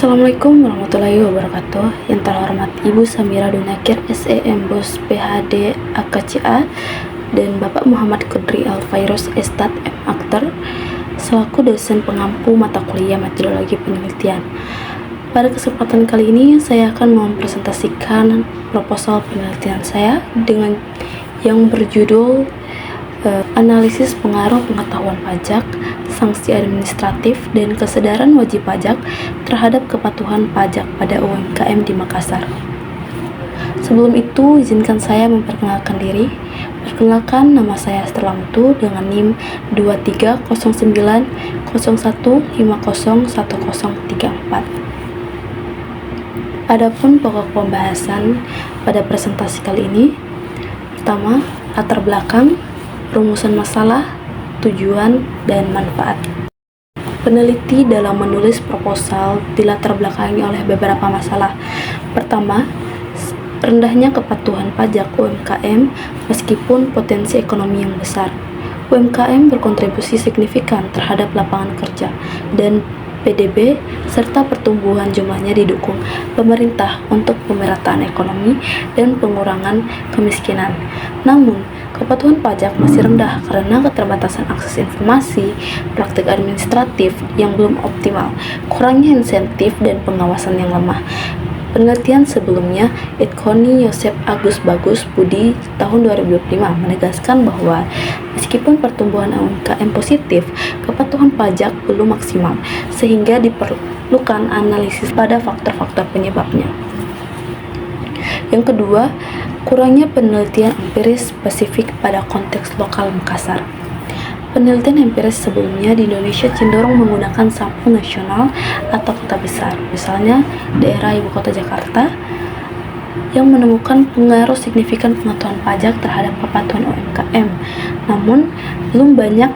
Assalamualaikum warahmatullahi wabarakatuh. Yang terhormat Ibu Samira Dunakir SEM Bos PhD AKCA dan Bapak Muhammad Kudri Alfairus Estat M Akter selaku dosen pengampu mata kuliah metodologi penelitian. Pada kesempatan kali ini saya akan mempresentasikan proposal penelitian saya dengan yang berjudul analisis pengaruh pengetahuan pajak, sanksi administratif, dan kesadaran wajib pajak terhadap kepatuhan pajak pada UMKM di Makassar. Sebelum itu, izinkan saya memperkenalkan diri. Perkenalkan, nama saya Esther Lamutu dengan NIM 230901501034. Adapun pokok pembahasan pada presentasi kali ini, pertama, latar belakang, rumusan masalah, tujuan, dan manfaat. Peneliti dalam menulis proposal dilatar belakangi oleh beberapa masalah. Pertama, rendahnya kepatuhan pajak UMKM meskipun potensi ekonomi yang besar. UMKM berkontribusi signifikan terhadap lapangan kerja dan PDB serta pertumbuhan jumlahnya didukung pemerintah untuk pemerataan ekonomi dan pengurangan kemiskinan. Namun, kepatuhan pajak masih rendah karena keterbatasan akses informasi, praktik administratif yang belum optimal, kurangnya insentif dan pengawasan yang lemah. Penelitian sebelumnya, Itkoni Yosep Agus Bagus Budi tahun 2005 menegaskan bahwa meskipun pertumbuhan UMKM positif, kepatuhan pajak belum maksimal, sehingga diperlukan analisis pada faktor-faktor penyebabnya. Yang kedua, kurangnya penelitian empiris spesifik pada konteks lokal Makassar. Penelitian empiris sebelumnya di Indonesia cenderung menggunakan sampel nasional atau kota besar, misalnya daerah ibu kota Jakarta, yang menemukan pengaruh signifikan pengetahuan pajak terhadap kepatuhan UMKM. Namun, belum banyak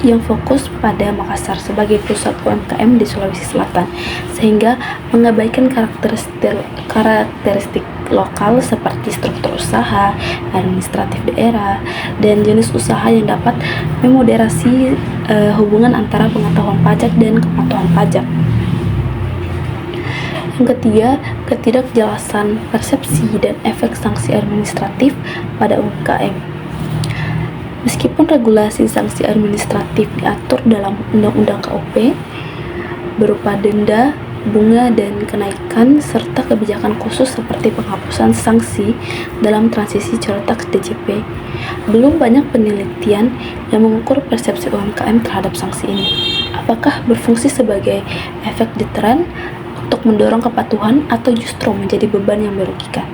yang fokus pada Makassar sebagai pusat UMKM di Sulawesi Selatan, sehingga mengabaikan karakteristik lokal seperti struktur usaha, administratif daerah, dan jenis usaha yang dapat memoderasi hubungan antara pengetahuan pajak dan kepatuhan pajak. Yang ketiga, ketidakjelasan persepsi dan efek sanksi administratif pada UMKM. Meskipun regulasi sanksi administratif diatur dalam Undang-Undang KUP berupa denda, bunga, dan kenaikan, serta kebijakan khusus seperti penghapusan sanksi dalam transisi cetak DJP, belum banyak penelitian yang mengukur persepsi UMKM terhadap sanksi ini. Apakah berfungsi sebagai efek deteran untuk mendorong kepatuhan atau justru menjadi beban yang merugikan?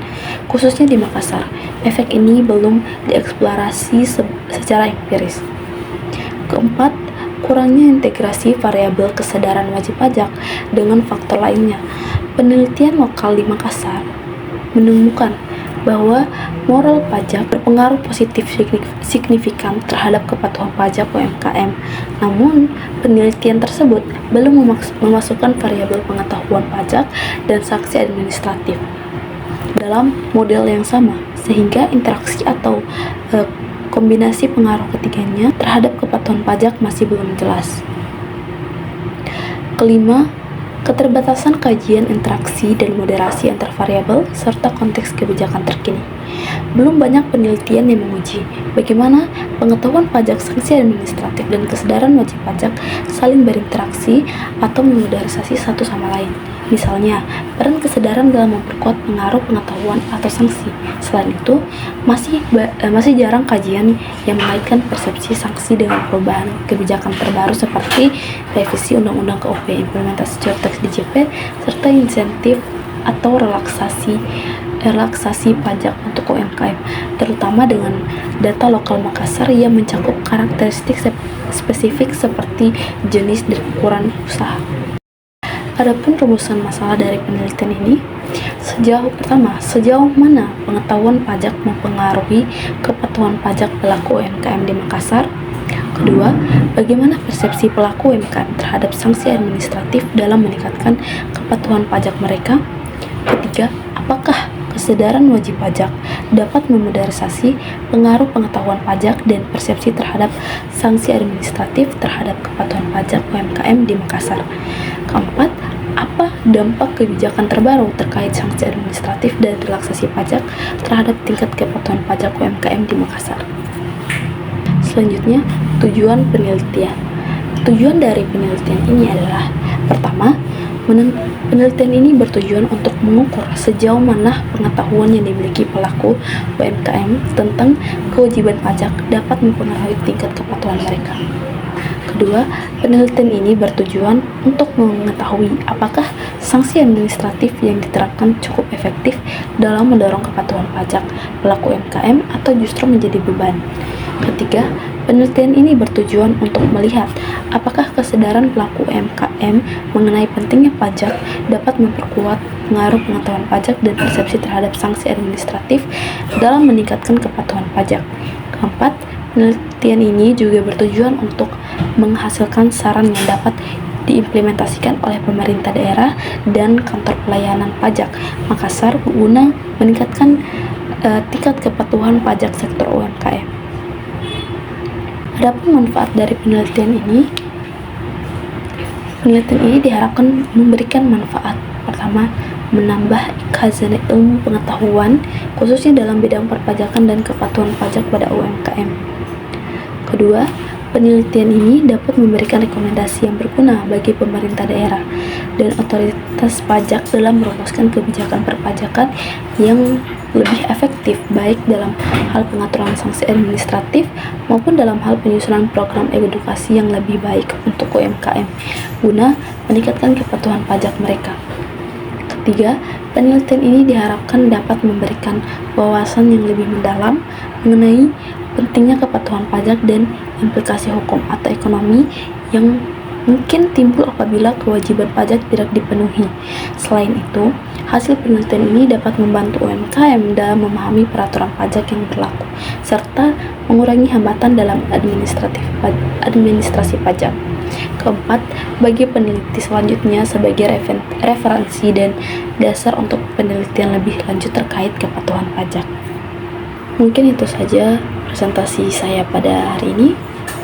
Khususnya di Makassar, efek ini belum dieksplorasi secara empiris. Keempat, kurangnya integrasi variabel kesadaran wajib pajak dengan faktor lainnya. Penelitian lokal di Makassar menemukan bahwa moral pajak berpengaruh positif signifikan terhadap kepatuhan pajak UMKM. Namun, penelitian tersebut belum memasukkan variabel pengetahuan pajak dan sanksi administratif dalam model yang sama, sehingga interaksi atau kombinasi pengaruh ketiganya terhadap kepatuhan pajak masih belum jelas. Kelima, keterbatasan kajian interaksi dan moderasi antar variabel serta konteks kebijakan terkini. Belum banyak penelitian yang menguji bagaimana pengetahuan pajak, sanksi administratif, dan kesadaran wajib pajak saling berinteraksi atau memoderasi satu sama lain. Misalnya, peran kesadaran dalam memperkuat pengaruh pengetahuan atau sanksi. Selain itu, masih jarang kajian yang mengaitkan persepsi sanksi dengan perubahan kebijakan terbaru seperti revisi Undang-Undang KUP, implementasi cetak DJP, serta insentif atau relaksasi pajak untuk UMKM, terutama dengan data lokal Makassar yang mencakup karakteristik spesifik seperti jenis dan ukuran usaha. Adapun rumusan masalah dari penelitian ini, sejauh mana pengetahuan pajak mempengaruhi kepatuhan pajak pelaku UMKM di Makassar? Kedua, bagaimana persepsi pelaku UMKM terhadap sanksi administratif dalam meningkatkan kepatuhan pajak mereka? Ketiga, apakah kesadaran wajib pajak dapat memoderasi pengaruh pengetahuan pajak dan persepsi terhadap sanksi administratif terhadap kepatuhan pajak UMKM di Makassar? Keempat, apa dampak kebijakan terbaru terkait sanksi administratif dan relaksasi pajak terhadap tingkat kepatuhan pajak UMKM di Makassar. Selanjutnya, tujuan penelitian. Tujuan dari penelitian ini adalah: pertama, penelitian ini bertujuan untuk mengukur sejauh mana pengetahuan yang dimiliki pelaku UMKM tentang kewajiban pajak dapat mempengaruhi tingkat kepatuhan mereka. Kedua, penelitian ini bertujuan untuk mengetahui apakah sanksi administratif yang diterapkan cukup efektif dalam mendorong kepatuhan pajak pelaku UMKM atau justru menjadi beban. Ketiga, penelitian ini bertujuan untuk melihat apakah kesadaran pelaku UMKM mengenai pentingnya pajak dapat memperkuat pengaruh pengetahuan pajak dan persepsi terhadap sanksi administratif dalam meningkatkan kepatuhan pajak. Keempat, penelitian ini juga bertujuan untuk menghasilkan saran yang dapat diimplementasikan oleh pemerintah daerah dan kantor pelayanan pajak Makassar guna meningkatkan tingkat kepatuhan pajak sektor UMKM. Adapun manfaat dari penelitian ini diharapkan memberikan manfaat. Pertama, menambah khazanah ilmu pengetahuan khususnya dalam bidang perpajakan dan kepatuhan pajak pada UMKM. Kedua, penelitian ini dapat memberikan rekomendasi yang berguna bagi pemerintah daerah dan otoritas pajak dalam merumuskan kebijakan perpajakan yang lebih efektif baik dalam hal pengaturan sanksi administratif maupun dalam hal penyusunan program edukasi yang lebih baik untuk UMKM guna meningkatkan kepatuhan pajak mereka. Ketiga, penelitian ini diharapkan dapat memberikan wawasan yang lebih mendalam mengenai pentingnya kepatuhan pajak dan implikasi hukum atau ekonomi yang mungkin timbul apabila kewajiban pajak tidak dipenuhi. Selain itu, hasil penelitian ini dapat membantu UMKM dalam memahami peraturan pajak yang berlaku, serta mengurangi hambatan dalam administrasi pajak. Keempat, bagi peneliti selanjutnya sebagai referensi dan dasar untuk penelitian lebih lanjut terkait kepatuhan pajak. Mungkin itu saja presentasi saya pada hari ini.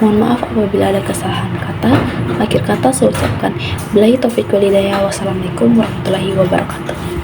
Mohon maaf apabila ada kesalahan kata. Akhir kata saya ucapkan billahi taufiq wal hidayah. Wassalamualaikum warahmatullahi wabarakatuh.